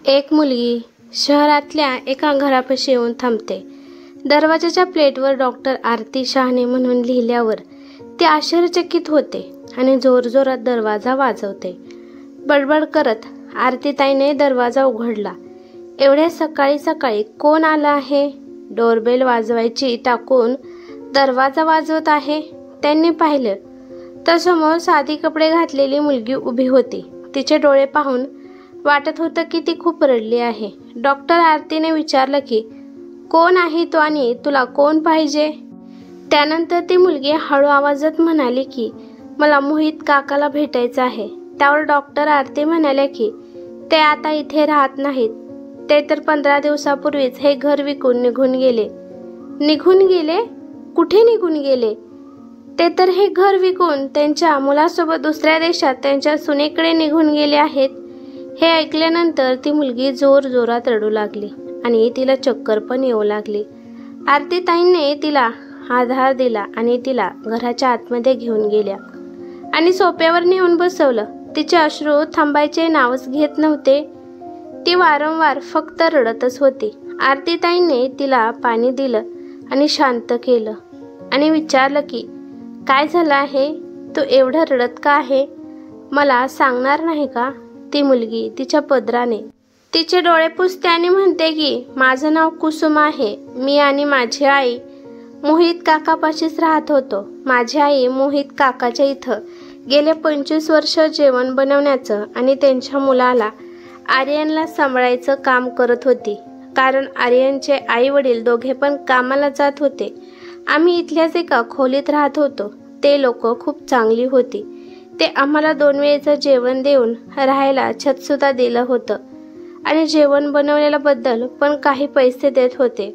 एक मुलगी शहरातल्या एका घरापाशी येऊन थांबते. दरवाजाच्या प्लेटवर डॉक्टर आरती शहाणे म्हणून लिहिल्यावर ती आश्चर्यचकित होते आणि जोरजोरात दरवाजा वाजवते. बडबड करत आरतीताईने दरवाजा उघडला. एवढ्या सकाळी सकाळी कोण आलं आहे? डोरबेल वाजवायची टाकून दरवाजा वाजवत आहे. त्यांनी पाहिलं तर समोर साधी कपडे घातलेली मुलगी उभी होती. तिचे डोळे पाहून वाटत होतं की ती खूप रडली आहे. डॉक्टर आरतीने विचारलं की कोण आहे तो आणि तुला कोण पाहिजे? त्यानंतर ती मुलगी हळू आवाजात म्हणाली की मला मोहित काकाला भेटायचं आहे. त्यावर डॉक्टर आरती म्हणाल्या की ते आता इथे राहत नाहीत. ते तर 15 दिवसापूर्वीच हे घर विकून निघून गेले. निघून गेले? कुठे निघून गेले? ते तर हे घर विकून त्यांच्या मुलासोबत दुसऱ्या देशात त्यांच्या सुनेकडे निघून गेले आहेत. हे ऐकल्यानंतर ती मुलगी जोरात रडू लागली आणि तिला चक्कर पण येऊ लागली. आरतीताईंनी तिला आधार दिला आणि तिला घराच्या आतमध्ये घेऊन गेल्या आणि सोफ्यावर नेऊन बसवलं. तिचे अश्रू थांबायचे नावच घेत नव्हते. ती वारंवार फक्त रडतच होती. आरतीताईंनी तिला पाणी दिलं आणि शांत केलं आणि विचारलं की काय झालं आहे? तू एवढं रडत का आहे? मला सांगणार नाही का? ती मुलगी तिच्या पदराने तिचे डोळे पुसते आणि म्हणते की माझं नाव कुसुम आहे. मी आणि माझी आई मोहित काकापाशीच राहत होतो. माझी आई मोहित काकाच्या इथं गेले 25 वर्ष जेवण बनवण्याचं आणि त्यांच्या मुलाला आर्यनला सांभाळायचं काम करत होती. कारण आर्यनचे आई वडील दोघे पण कामाला जात होते. आम्ही इथल्याच एका खोलीत राहत होतो. ते लोक खूप चांगली होती. ते आम्हाला 2 वेळेचं जेवण देऊन राहायला छतसुद्धा दिलं होतं आणि जेवण बनवलेल्याबद्दल पण काही पैसे देत होते.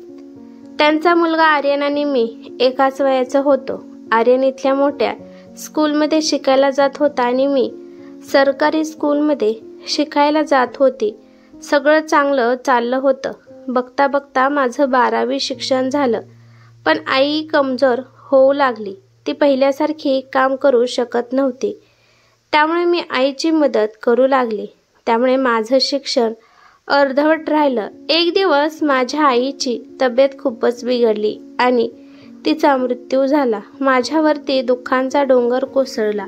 त्यांचा मुलगा आर्यन आणि मी एकाच वयाचं होतो. आर्यन इथल्या मोठ्या स्कूलमध्ये शिकायला जात होता आणि मी सरकारी स्कूलमध्ये शिकायला जात होती. सगळं चांगलं चाललं होतं. बघता बघता माझं 12वी शिक्षण झालं. पण आई कमजोर होऊ लागली. ती पहिल्यासारखी काम करू शकत नव्हती. त्यामुळे मी आईची मदत करू लागली. त्यामुळे माझं शिक्षण अर्धवट राहिलं. एक दिवस माझ्या आईची तब्येत खूपच बिघडली आणि तिचा मृत्यू झाला. माझ्यावरती दुःखांचा डोंगर कोसळला.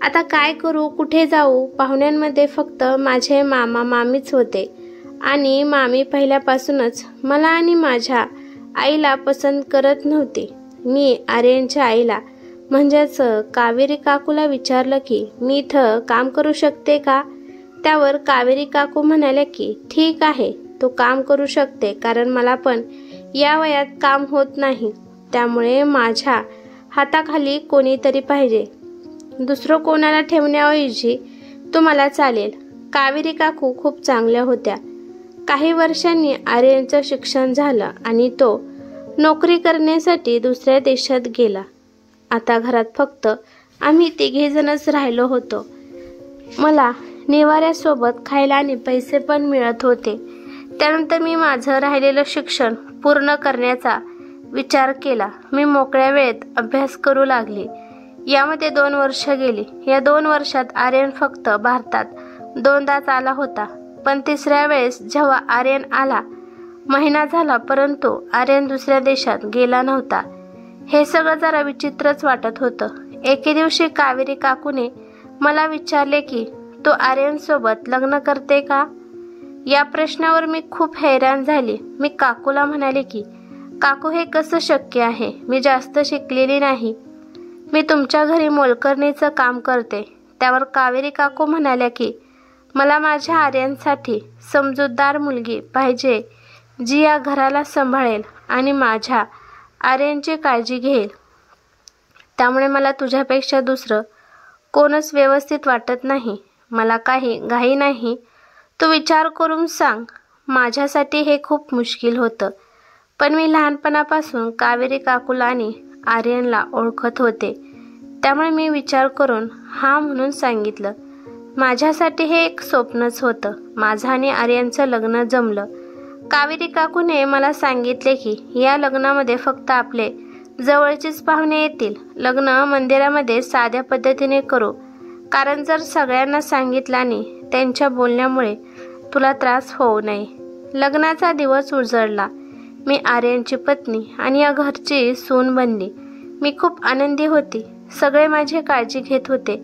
आता काय करू? कुठे जाऊ? पाहुण्यांमध्ये फक्त माझे मामा मामीच होते आणि मामी पहिल्यापासूनच मला आणि माझ्या आईला पसंत करत नव्हती. मी आर्यनच्या आईला म्हणजेच कावेरी काकूला विचारलं की मी इथं काम करू शकते का? त्यावर कावेरी काकू म्हणाल्या की ठीक आहे, तू काम करू शकते, कारण मला पण या वयात काम होत नाही. त्यामुळे माझ्या हाताखाली कोणीतरी पाहिजे. दुसरं कोणाला ठेवण्याऐवजी तुम्हाला चालेल. कावेरी काकू खूप चांगल्या होत्या. काही वर्षांनी आर्यनचं शिक्षण झालं आणि तो नोकरी करण्यासाठी दुसऱ्या देशात गेला. आता घरात फक्त आम्ही 3 जणच राहिलो होतो. मला निवाऱ्यासोबत खायला आणि पैसे पण मिळत होते. त्यानंतर मी माझं राहिलेलं शिक्षण पूर्ण करण्याचा विचार केला. मी मोकळ्या वेळेत अभ्यास करू लागले. यामध्ये 2 वर्ष गेली. या 2 वर्षात आर्यन फक्त भारतात 2दाच आला होता. पण तिसऱ्या वेळेस जेव्हा आर्यन आला, महिना झाला परंतु आर्यन दुसऱ्या देशात गेला नव्हता. हे सगळं जरा विचित्रच वाटत होतं. एके दिवशी कावेरी काकूने मला विचारले की तू आर्यनसोबत लग्न करते का? या प्रश्नावर मी खूप हैराण झाले. मी काकूला म्हणाले की काकू, हे कसं शक्य आहे? मी जास्त शिकलेली नाही. मी तुमच्या घरी मोलकरणीचं काम करते. त्यावर कावेरी काकू म्हणाल्या की मला माझ्या आर्यनसाठी समजूतदार मुलगी पाहिजे, जी या घराला सांभाळेल आणि माझ्या आर्यनची काळजी घेईल. त्यामुळे मला तुझ्यापेक्षा दुसरं कोणच व्यवस्थित वाटत नाही. मला काही घाई नाही. तू विचार करून सांग. माझ्यासाठी हे खूप मुश्किल होतं. पण मी लहानपणापासून कावेरी काकूला आणि आर्यनला ओळखत होते. त्यामुळे मी विचार करून हा म्हणून सांगितलं. माझ्यासाठी हे एक स्वप्नच होतं. माझं आणि आर्यनचं लग्न जमलं. कावेरी काकूने मला सांगितले की या लग्नामध्ये फक्त आपले जवळचेच पाहुणे येतील. लग्न मंदिरामध्ये साध्या पद्धतीने करू, कारण जर सगळ्यांना सांगितलं आणि त्यांच्या बोलण्यामुळे तुला त्रास होऊ नये. लग्नाचा दिवस उजळला. मी आर्यनची पत्नी आणि या घरची सून बनली. मी खूप आनंदी होती. सगळे माझी काळजी घेत होते.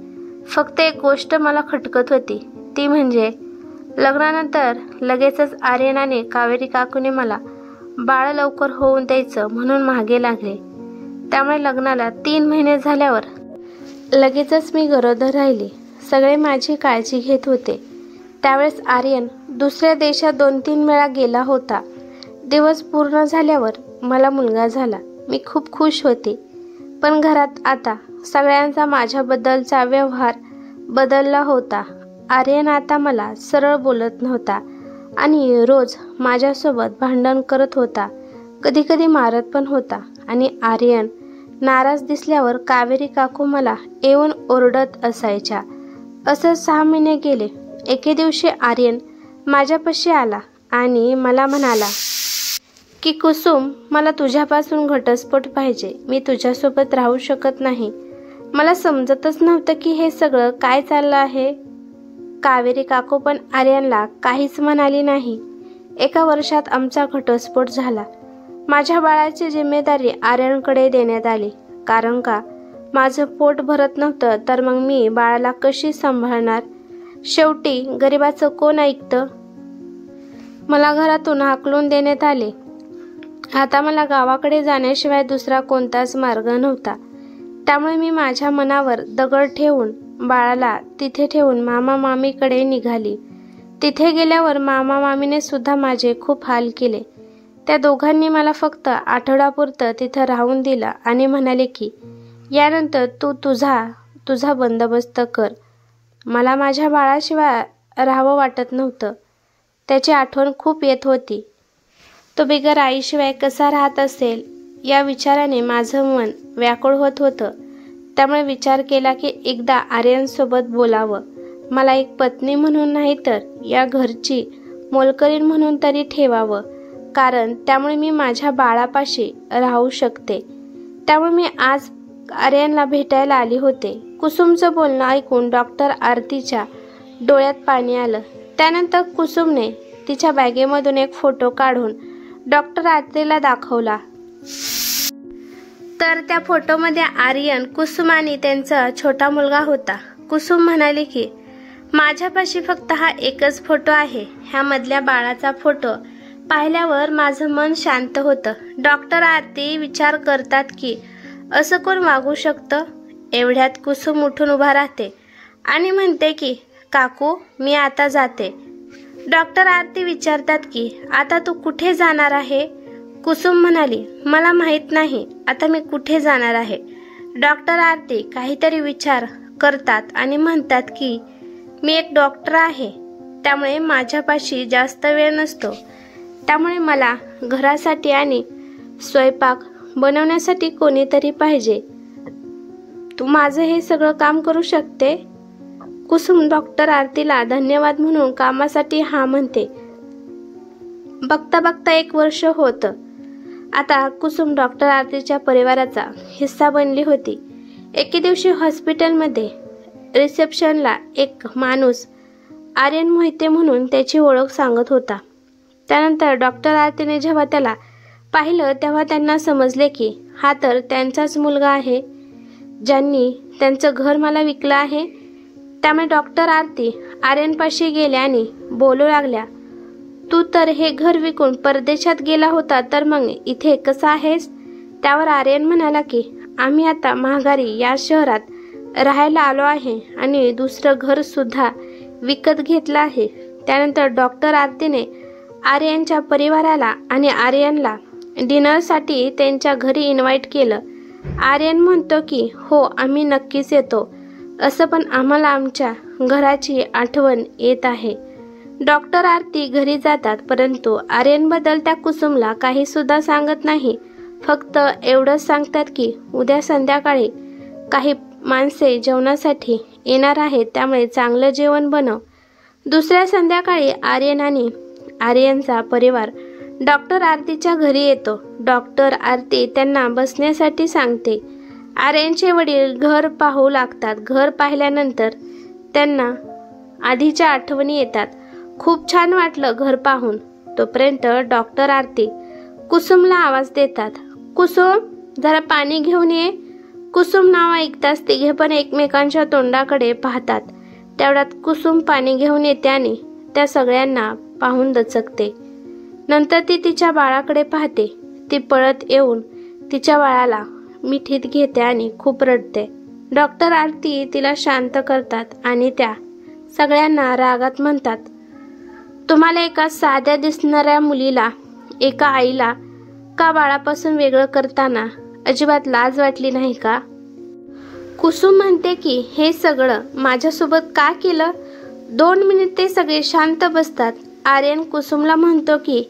फक्त एक गोष्ट मला खटकत होती, ती म्हणजे लग्नानंतर लगेचच आर्यन आणि कावेरी काकूने मला बाळ लवकर होऊन द्यायचं म्हणून मागे लागले. त्यामुळे लग्नाला 3 महिने झाल्यावर लगेचच मी गरोदर राहिली. सगळे माझी काळजी घेत होते. त्यावेळेस आर्यन दुसऱ्या देशात 2-3 वेळा गेला होता. दिवस पूर्ण झाल्यावर मला मुलगा झाला. मी खूप खुश होते. पण घरात आता सगळ्यांचा माझ्याबद्दलचा व्यवहार बदलला होता. आर्यन आता मला सरळ बोलत नव्हता आणि रोज माझ्यासोबत भांडण करत होता. कधीकधी मारत पण होता. आणि आर्यन नाराज दिसल्यावर कावेरी काकू मला येऊन ओरडत असायच्या. असं 6 महिने गेले. एके दिवशी आर्यन माझ्यापाशी आला आणि मला म्हणाला की कुसुम, मला तुझ्यापासून घटस्फोट पाहिजे. मी तुझ्यासोबत राहू शकत नाही. मला समजतच नव्हतं की हे सगळं काय चाललं आहे. कावेरी काकू पण आर्यनला काहीच म्हणाली नाही. 1 वर्षात आमचा घटस्फोट झाला. माझ्या बाळाची जिम्मेदारी आर्यनकडे देण्यात आली. कारण का माझं पोट भरत नव्हतं तर मग मी बाळाला कशी सांभाळणार. शेवटी गरिबाचं कोण ऐकतं. मला घरातून हाकलून देण्यात आले. आता मला गावाकडे जाण्याशिवाय दुसरा कोणताच मार्ग नव्हता. त्यामुळे मी माझ्या मनावर दगड ठेवून बाळाला तिथे ठेवून मामा मामीकडे निघाली. तिथे गेल्यावर मामा मामीने सुद्धा माझे खूप हाल केले. त्या दोघांनी मला फक्त आठवडापुरतं तिथं राहून दिलं आणि म्हणाले की यानंतर तू तुझा बंदोबस्त कर. मला माझ्या बाळाशिवाय राहावं वाटत नव्हतं. त्याची आठवण खूप येत होती. तो बिगर आईशिवाय कसा राहत असेल या विचाराने माझं मन व्याकुळ होत होतं. त्यामुळे विचार केला की एकदा आर्यनसोबत बोलावं. मला एक पत्नी म्हणून नाही तर या घरची मोलकरीण म्हणून तरी ठेवावं. कारण त्यामुळे मी माझ्या बाळापाशी राहू शकते. त्यामुळे मी आज आर्यनला भेटायला आली होते. कुसुमचं बोलणं ऐकून डॉक्टर आरतीच्या डोळ्यात पाणी आलं. त्यानंतर कुसुमने तिच्या बॅगेमधून एक फोटो काढून डॉक्टर आरतीला दाखवला. तर त्या फोटोमध्ये आर्यन, कुसुम आणि त्यांचा छोटा मुलगा होता. कुसुम म्हणाली की माझ्यापाशी फक्त हा एकच फोटो आहे. ह्यामधल्या बाळाचा फोटो पाहिल्यावर माझं मन शांत होतं. डॉक्टर आरती विचार करतात की असं कोण वागू शकतं. एवढ्यात कुसुम उठून उभा राहते आणि म्हणते की काकू, मी आता जाते. डॉक्टर आरती विचारतात की आता तू कुठे जाणार आहे. कुसुम म्हणाली, मला माहीत नाही आता मी कुठे जाणार आहे. डॉक्टर आरती काहीतरी विचार करतात आणि म्हणतात की मी एक डॉक्टर आहे. त्यामुळे माझ्यापाशी जास्त वेळ नसतो. त्यामुळे मला घरासाठी आणि स्वयंपाक बनवण्यासाठी कोणीतरी पाहिजे. तू माझं हे सगळं काम करू शकते. कुसुम डॉक्टर आरतीला धन्यवाद म्हणून कामासाठी हा म्हणते. बघता बघता 1 वर्ष होतं. आता कुसुम डॉक्टर आरतीच्या परिवाराचा हिस्सा बनली होती. एके दिवशी हॉस्पिटलमध्ये रिसेप्शनला एक माणूस आर्यन मोहिते म्हणून त्याची ओळख सांगत होता. त्यानंतर डॉक्टर आरतीने जेव्हा त्याला पाहिलं तेव्हा त्यांना समजले की हा तर त्यांचाच मुलगा आहे, ज्यांनी त्यांचं घर मला विकलं आहे. त्यामुळे डॉक्टर आरती आर्यनपाशी गेल्या आणि बोलू लागल्या, तू तर हे घर विकून परदेशात गेला होता, तर मग इथे कसा आहेस. त्यावर आर्यन म्हणाला की आम्ही आता महागारी या शहरात राहायला आलो आहे आणि दुसरं घर सुद्धा विकत घेतलं आहे. त्यानंतर डॉक्टर आरतीने आर्यनच्या परिवाराला आणि आर्यनला डिनरसाठी त्यांच्या घरी इन्व्हाइट केलं. आर्यन म्हणतो की हो, आम्ही नक्कीच येतो. असं पण आम्हाला आमच्या घराची आठवण येत आहे. डॉक्टर आरती घरी जातात, परंतु आर्यनबद्दल त्या कुसुमला काही सुद्धा सांगत नाही. फक्त एवढंच सांगतात की उद्या संध्याकाळी काही माणसे जेवणासाठी येणार आहेत, त्यामुळे चांगलं जेवण बनव. दुसऱ्या संध्याकाळी आर्यन आणि आर्यनचा परिवार डॉक्टर आरतीच्या घरी येतो. डॉक्टर आरती त्यांना बसण्यासाठी सांगते. आर्यनचे वडील घर पाहू लागतात. घर पाहिल्यानंतर त्यांना आधीच्या आठवणी येतात. खूप छान वाटलं घर पाहून. तोपर्यंत डॉक्टर आरती कुसुमला आवाज देतात, कुसुम जरा पाणी घेऊन ये. कुसुम नाव ऐकताच तिघे पण एकमेकांच्या तोंडाकडे पाहतात. तेवढ्यात कुसुम पाणी घेऊन येते आणि त्या सगळ्यांना पाहून दचकते. नंतर ती तिच्या बाळाकडे पाहते. ती पळत येऊन तिच्या बाळाला मिठीत घेते आणि खूप रडते. डॉक्टर आरती तिला शांत करतात आणि त्या सगळ्यांना रागात म्हणतात, तुम्हाला एका साध्या दिसणाऱ्या मुलीला, एका आईला का बाळापासून वेगळं करताना अजिबात लाज वाटली नाही का? कुसुम म्हणते की हे सगळं माझ्यासोबत का केलं? 2 मिनिट ते सगळे शांत बसतात. आर्यन कुसुमला म्हणतो की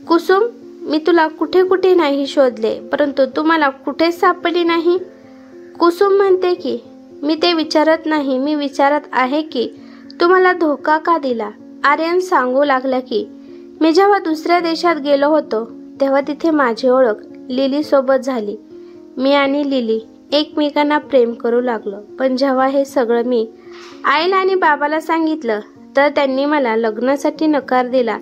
कुसुम, मी तुला कुठे कुठे नाही शोधले, परंतु तू मला कुठेच सापडली नाही. कुसुम म्हणते की मी ते विचारत नाही, मी विचारत आहे की तू मला धोका का दिला. आर्यन सांगू लागला की मी जेव्हा दुसऱ्या देशात गेलो होतो तेव्हा तिथे माझी ओळख लिली सोबत झाली. मी आणि लिली एकमेकांना प्रेम करू लागलो. पण जेव्हा हे सगळं मी आईला आणि बाबाला सांगितलं तर त्यांनी मला लग्नासाठी नकार दिला.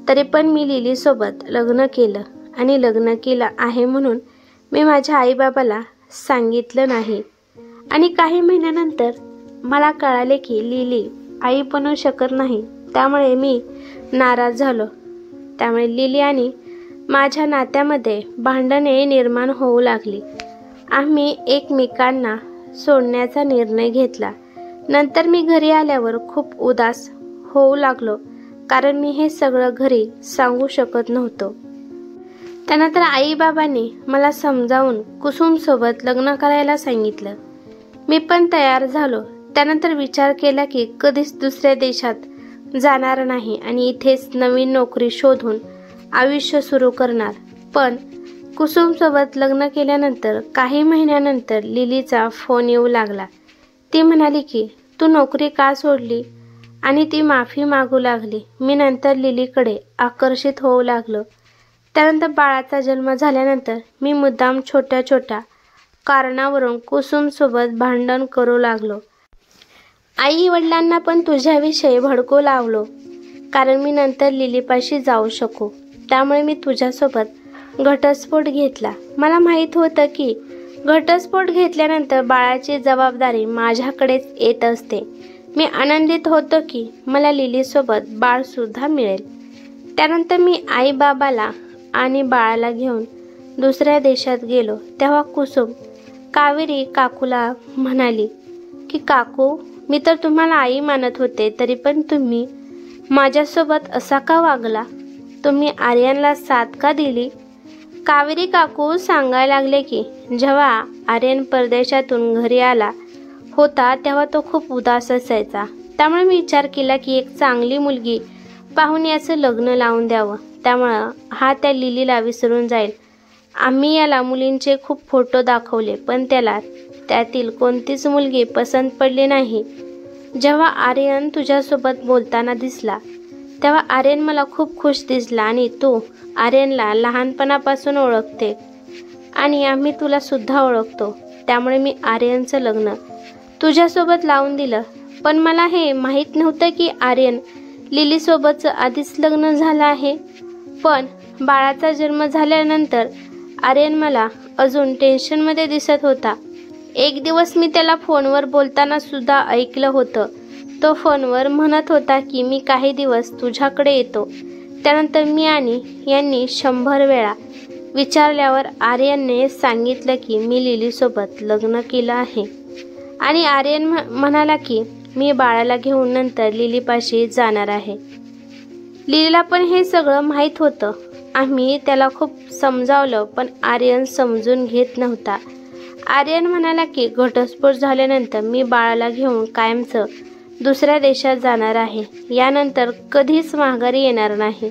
तरी पण मी लिली सोबत लग्न केलं आणि लग्न केलं आहे म्हणून मी माझ्या आईबाबाला सांगितलं नाही. आणि काही महिन्यानंतर मला कळाले की लिली आई बनू शकत नाही. त्यामुळे मी नाराज झालो. त्यामुळे लिली आणि माझ्या नात्यामध्ये भांडणे निर्माण होऊ लागली. आम्ही एकमेकांना सोडण्याचा निर्णय घेतला. नंतर मी घरी आल्यावर खूप उदास होऊ लागलो, कारण मी हे सगळं घरी सांगू शकत नव्हतो. त्यानंतर आईबाबांनी मला समजावून कुसुमसोबत लग्न करायला सांगितलं. मी पण तयार झालो. त्यानंतर विचार केला की कधीच दुसऱ्या देशात जाणार नाही आणि इथेच नवीन नोकरी शोधून आयुष्य सुरू करणार. पण कुसुमसोबत लग्न केल्यानंतर काही महिन्यानंतर लिलीचा फोन येऊ लागला. ती म्हणाली की तू नोकरी का सोडली आणि ती माफी मागू लागली. मी नंतर लिलीकडे आकर्षित होऊ लागलो. त्यानंतर बाळाचा जन्म झाल्यानंतर मी मुद्दाम छोट्या छोट्या कारणावरून कुसुमसोबत भांडण करू लागलो. आई वडिलांना पण तुझ्याविषयी भडकू लावलो, कारण मी नंतर लिलीपाशी जाऊ शकू. त्यामुळे मी तुझ्यासोबत घटस्फोट घेतला. मला माहीत होतं की घटस्फोट घेतल्यानंतर बाळाची जबाबदारी माझ्याकडेच येत असते. मी आनंदित होतो की मला लिलीसोबत बाळसुद्धा मिळेल. त्यानंतर मी आई बाबाला आणि बाळाला घेऊन दुसऱ्या देशात गेलो. तेव्हा कुसुम कावेरी काकूला म्हणाली की काकू, मी तर तुम्हाला आई मानत होते, तरी पण तुम्ही माझ्यासोबत असा का वागला? तुम्ही आर्यनला साथ का दिली? कावेरी काकू सांगायला लागले की जेव्हा आर्यन परदेशातून घरी आला होता तेव्हा तो खूप उदास असायचा. त्यामुळे मी विचार केला की एक चांगली मुलगी पाहून याचं लग्न लावून द्यावं. त्यामुळं हा त्या लिलीला विसरून जाईल. आम्ही याला मुलींचे खूप फोटो दाखवले, पण त्याला त्यातील कोणतीच मुलगी पसंत पडली नाही. जेव्हा आर्यन तुझ्यासोबत बोलताना दिसला तेव्हा आर्यन मला खूप खुश दिसला आणि तू आर्यनला लहानपणापासून ओळखते आणि आम्ही तुला सुद्धा ओळखतो. त्यामुळे मी आर्यनचं लग्न तुझ्यासोबत लावून दिलं. पण मला हे माहीत नव्हतं की आर्यन लिलीसोबतचं आधीच लग्न झालं आहे. पण बाळाचा जन्म झाल्यानंतर आर्यन मला अजून टेन्शनमध्ये दिसत होता. एक दिवस मी त्याला फोनवर बोलताना सुद्धा ऐकलं होतं. तो फोनवर म्हणत होता की मी काही दिवस तुझ्याकडे येतो. त्यानंतर मी आणि यांनी 100 वेळा विचारल्यावर आर्यनने सांगितलं की मी लिलीसोबत लग्न केलं आहे. आणि आर्यन म्हणाला की मी बाळाला घेऊन नंतर लिलीपाशी जाणार आहे. लिलीला पण हे सगळं माहीत होतं. आम्ही त्याला खूप समजावलं, पण आर्यन समजून घेत नव्हता. आर्यन म्हणाला की घटस्फोट झाल्यानंतर मी बाळाला घेऊन कायमचं दुसऱ्या देशात जाणार आहे. यानंतर कधीच माघारी येणार नाही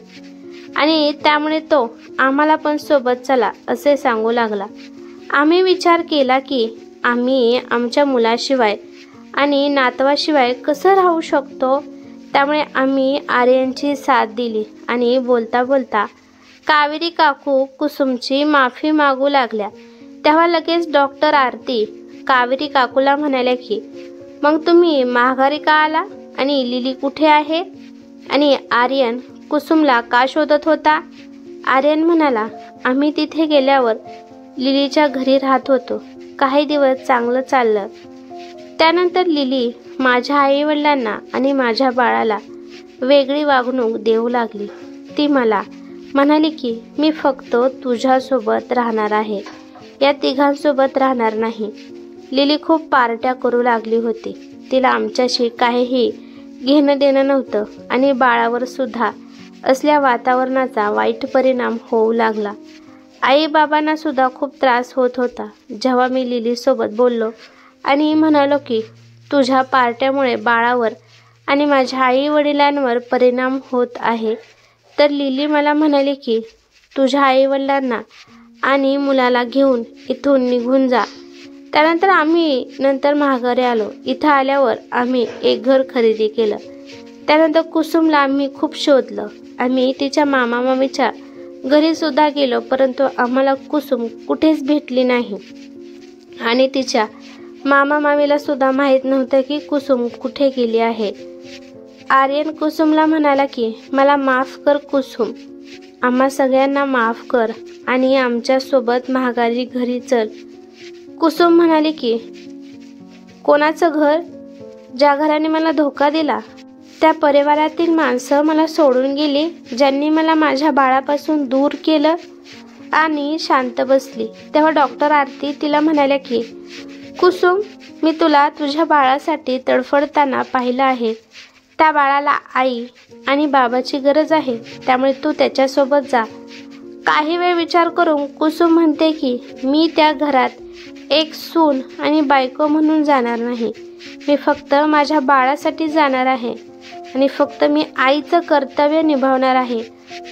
आणि त्यामुळे तो आम्हाला पण सोबत चला असे सांगू लागला. आम्ही विचार केला की आम्ही आमच्या मुलाशिवाय आणि नातवाशिवाय कसं राहू शकतो. त्यामुळे आम्ही आर्यनची साथ दिली आणि बोलता बोलता कावेरी काकू कुसुमची माफी मागू लागल्या. तेव्हा लगेच डॉक्टर आरती कावेरी काकूला म्हणाल्या की मग तुम्ही माघारी का आला आणि लिली कुठे आहे? आणि आर्यन कुसुमला का शोधत होता? आर्यन म्हणाला, आम्ही तिथे गेल्यावर लिलीच्या घरी राहत होतो. काही दिवस चांगलं चाललं. त्यानंतर लिली माझ्या आईवडिलांना आणि माझ्या बाळाला वेगळी वागणूक देऊ लागली. ती मला म्हणाली की मी फक्त तुझ्यासोबत राहणार आहे, या तिघांसोबत राहणार नाही. लिली खूप पार्ट्या करू लागली होती. तिला आमच्याशी काहीही घेणं देणं नव्हतं आणि बाळावर सुद्धा असल्या वातावरणाचा वाईट परिणाम होऊ लागला. आई बाबांना सुद्धा खूप त्रास होत होता. जेव्हा मी लिलीसोबत बोललो आणि म्हणालो की तुझ्या पार्ट्यामुळे बाळावर आणि माझ्या आई वडिलांवर परिणाम होत आहे, तर लिली मला म्हणाली की तुझ्या आईवडिलांना आणि मुलाला घेऊन इथून निघून जा. त्यानंतर आम्ही माघारी आलो. इथं आल्यावर आम्ही एक घर खरेदी केलं. त्यानंतर कुसुमला आम्ही खूप शोधलं. आम्ही तिच्या मामा मामीच्या घरी सुद्धा गेलो, परंतु आम्हाला कुसुम कुठेच भेटली नाही आणि तिच्या मामा मामीला सुद्धा माहीत नव्हतं की कुसुम कुठे गेली आहे. आर्यन कुसुमला म्हणाला की मला माफ कर कुसुम, आम्हा सगळ्यांना माफ कर आणि आमच्यासोबत माघारी घरी चल. कुसुम म्हणाली की कोणाचं घर? ज्या घराने मला धोका दिला, त्या परिवारातील माणसं मला सोडून गेली, ज्यांनी मला माझ्या बाळापासून दूर केलं. आणि शांत बसली. तेव्हा डॉक्टर आरती तिला म्हणाल्या की कुसुम, मी तुला तुझ्या बाळासाठी तडफडताना पाहिलं आहे. त्या बाळाला आई आणि बाबाची गरज आहे, त्यामुळे तू त्याच्यासोबत जा. काही वेळ विचार करून कुसुम म्हणते की मी त्या घरात एक सून आणि बायको म्हणून जाणार नाही. मी फक्त माझ्या बाळासाठी जाणार आहे आणि फक्त मी आईचं कर्तव्य निभावणार आहे.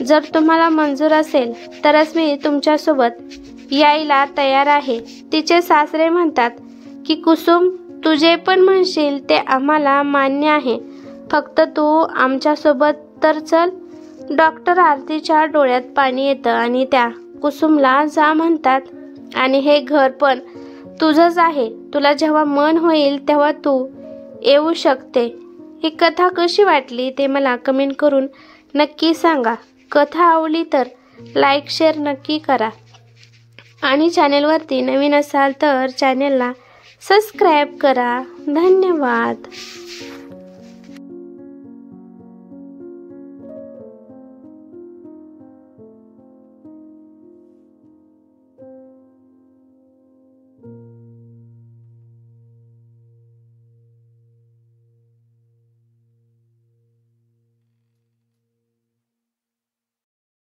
जर तुम्हाला मंजूर असेल तरच मी तुमच्यासोबत यायला तयार आहे. तिचे सासरे म्हणतात की कुसुम, तू जे पण म्हणशील ते आम्हाला मान्य आहे, फक्त तू आमच्यासोबत तर चल. डॉक्टर आरतीच्या डोळ्यात पाणी येतं आणि त्या कुसुमला जा म्हणतात. आणि हे घर पण तुझंच आहे. तुला जेव्हा मन होईल तेव्हा तू येऊ शकते. ही कथा कशी वाटली ते मला कमेंट करून नक्की सांगा. कथा आवडली तर लाईक शेअर नक्की करा आणि चॅनेलवरती नवीन असाल तर चॅनेलला सबस्क्राईब करा. धन्यवाद.